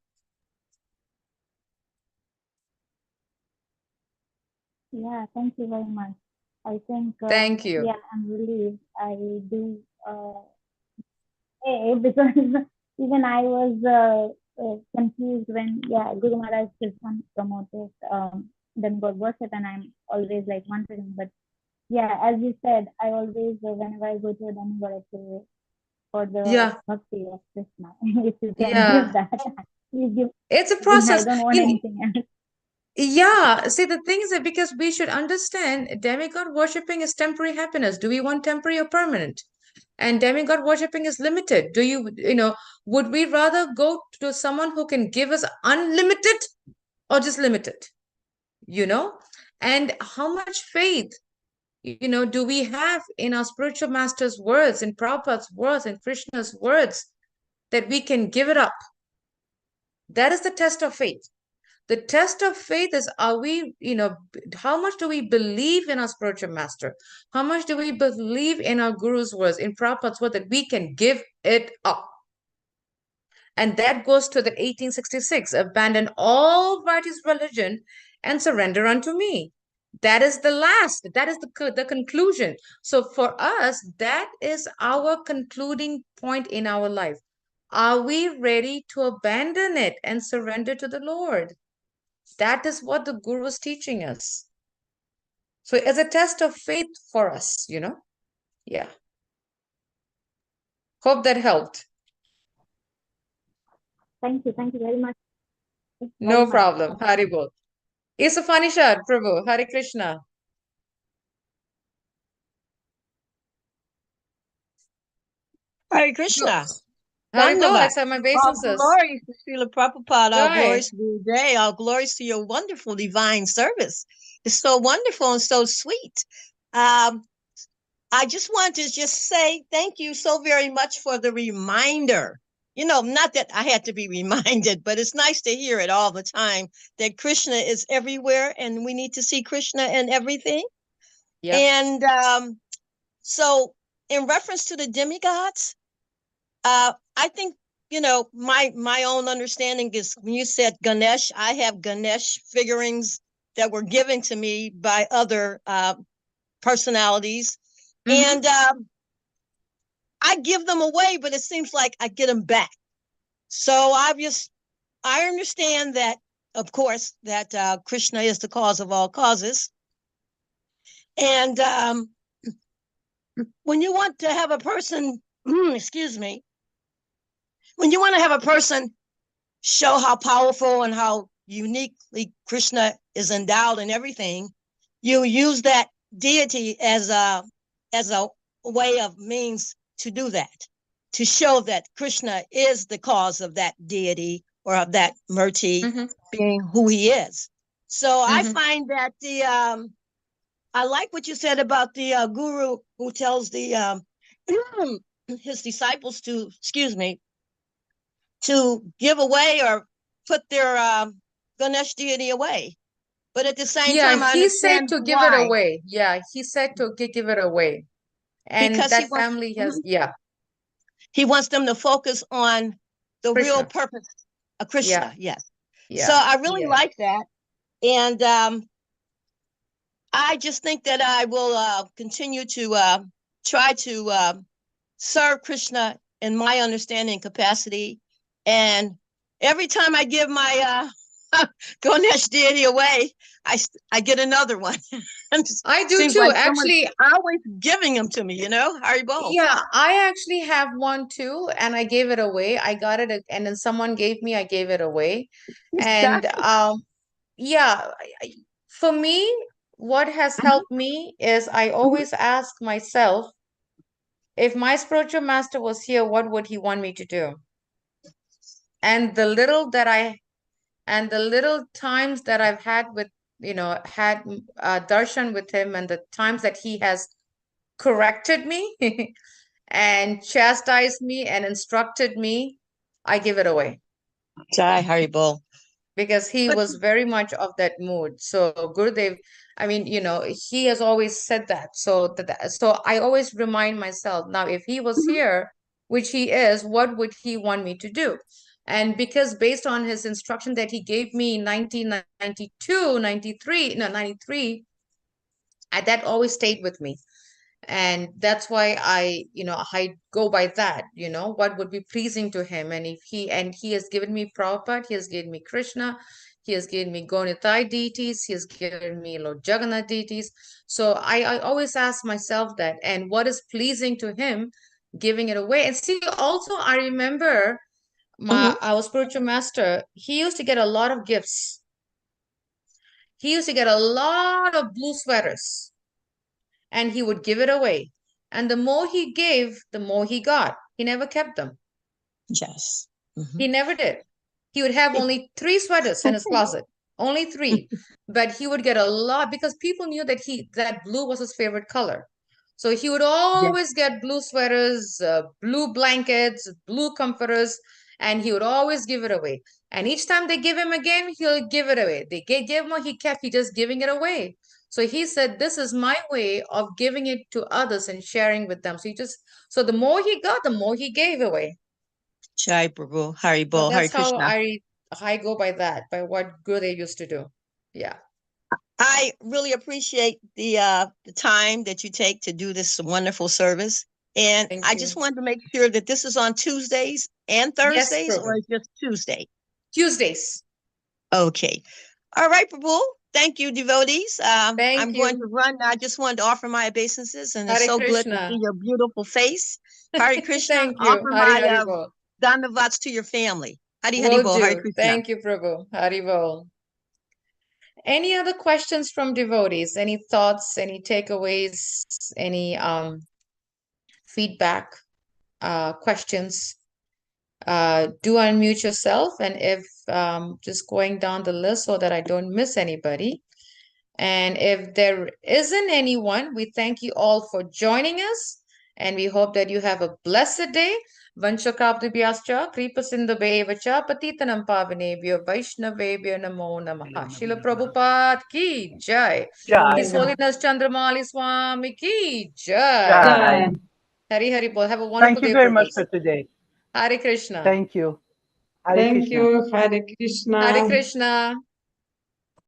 Yeah, thank you very much. I think, Thank you. yeah, I'm relieved. I do, because even I was confused when, yeah, Guru Maharaj Krishna promoted demigod worship, and I'm always like wondering. But yeah, as you said, I always, whenever I go to a demigod, I pray for the Yeah, bhakti of Krishna. If you can yeah. give that, please give. It's a I process. don't want anything else. Yeah, see, the thing is that because we should understand demigod worshipping is temporary happiness. Do we want temporary or permanent? And demigod worshipping is limited. Would we rather go to someone who can give us unlimited or just limited? You know? And how much faith, do we have in our spiritual master's words, in Prabhupada's words, in Krishna's words, that we can give it up? That is the test of faith. The test of faith is, how much do we believe in our spiritual master? How much do we believe in our guru's words, in Prabhupada's word, that we can give it up? And that goes to the 1866, abandon all varieties of religion and surrender unto me. That is the last, that is the conclusion. So for us, that is our concluding point in our life. Are we ready to abandon it and surrender to the Lord? That is what the Guru is teaching us. So it's a test of faith for us, Yeah. Hope that helped. Thank you. Thank you very much. Very No much. problem. Hari Bol. Isufani Prabhu. Hare Krishna. Hare Krishna. Hari Bol. Dandavat. I said my All obeisances. glories to Srila Prabhupada. All Right. glories to your day. All glories to your wonderful divine service. It's so wonderful and so sweet. I just want to just say thank you so very much for the reminder. Not that I had to be reminded, but it's nice to hear it all the time that Krishna is everywhere and we need to see Krishna in everything. Yep. And so in reference to the demigods, I think, my own understanding is when you said Ganesh, I have Ganesh figurines that were given to me by other personalities. Mm-hmm. And I give them away, but it seems like I get them back. So I understand that, of course, that Krishna is the cause of all causes. And when you want to have a person, excuse me, when you want to have a person show how powerful and how uniquely Krishna is endowed in everything, you use that deity as a way of means to do that, to show that Krishna is the cause of that deity or of that Murti being who he is. So I find that I like what you said about the guru who tells the his disciples to, to give away or put their Ganesh deity away. But at the same Yeah, time, I he said understand to give it why. away. Yeah, he said to give it away. And Because that family has, he wants them to focus on the real Krishna. purpose of Yeah, Krishna. Yes. So yeah, I really yeah. like that. And I just think that I will continue to try to serve Krishna in my understanding and capacity. And every time I give my Ganesh deity away, I get another one. I do Seems too. like someone's Actually, always giving them to me, Haribo. yeah, I actually have one too, and I gave it away. I got it, and then someone gave me, I gave it away. And Dasi. yeah, for me, what has helped me is I always ask myself, if my spiritual master was here, what would he want me to do? And the little times that I've had with had darshan with him, and the times that he has corrected me and chastised me and instructed me, I give it away Jai Haribol. because he But was very much of that mood. So Gurudev, I mean, he has always said that. So so I always remind myself, now if he was here, which he is, what would he want me to do? And because based on his instruction that he gave me in 1992, 93, no, 93, that always stayed with me. And that's why I go by that, what would be pleasing to him. And he has given me Prabhupada, he has given me Krishna, he has given me Gonitai deities, he has given me Lord Jagannath deities. So I always ask myself that, and what is pleasing to him, giving it away. And see, also I remember our spiritual master, he used to get a lot of gifts. He used to get a lot of blue sweaters, and he would give it away. And the more he gave, the more he got. He never kept them. yes. He never did. He would have only 3 sweaters in his closet, only 3. But he would get a lot because people knew that blue was his favorite color. So he would always get blue sweaters, blue blankets, blue comforters, and he would always give it away. And each time they give him again, he'll give it away. They gave him, he kept, he just giving it away. So he said, this is my way of giving it to others and sharing with them. So the more he got, the more he gave away. Jai Prabhu, So Haribol, Hare that's how Krishna. I go by that, by what Gurudev used to do. Yeah. I really appreciate the time that you take to do this wonderful service. And Thank I you. just wanted to make sure that this is on Tuesdays and Yes, Thursdays, or Prabhu. just Tuesday? Tuesdays. Okay. All right, Prabhu. Thank you, devotees. I'm Thank going you. to run now. I just wanted to offer my obeisances, and it's Hare so good to Krishna. see your beautiful face. Hare Krishna. Thank you. Offer Hari my Hari Bol. dandavats to your family. Hari Will Bol, Hare do. Krishna. Thank you, Prabhu. Hari Bol. Any other questions from devotees? Any thoughts, any takeaways, any feedback, questions? Do unmute yourself, and if just going down the list so that I don't miss anybody. And if there isn't anyone, we thank you all for joining us, and we hope that you have a blessed day. Vanchakapdibhyascha, Kripasindhabevacha, Patitanam Pavanebhyo, Vaishnavebhyo Namo Namaha. Srila Prabhupada ki jai. His Holiness Candramauli Swami ki jai. Hari Hari Bol. Have a wonderful Thank you day, very much for Prabhu. today. Hare Krishna. Thank you. Hare Thank Krishna. you. Hare Hare Krishna. Krishna.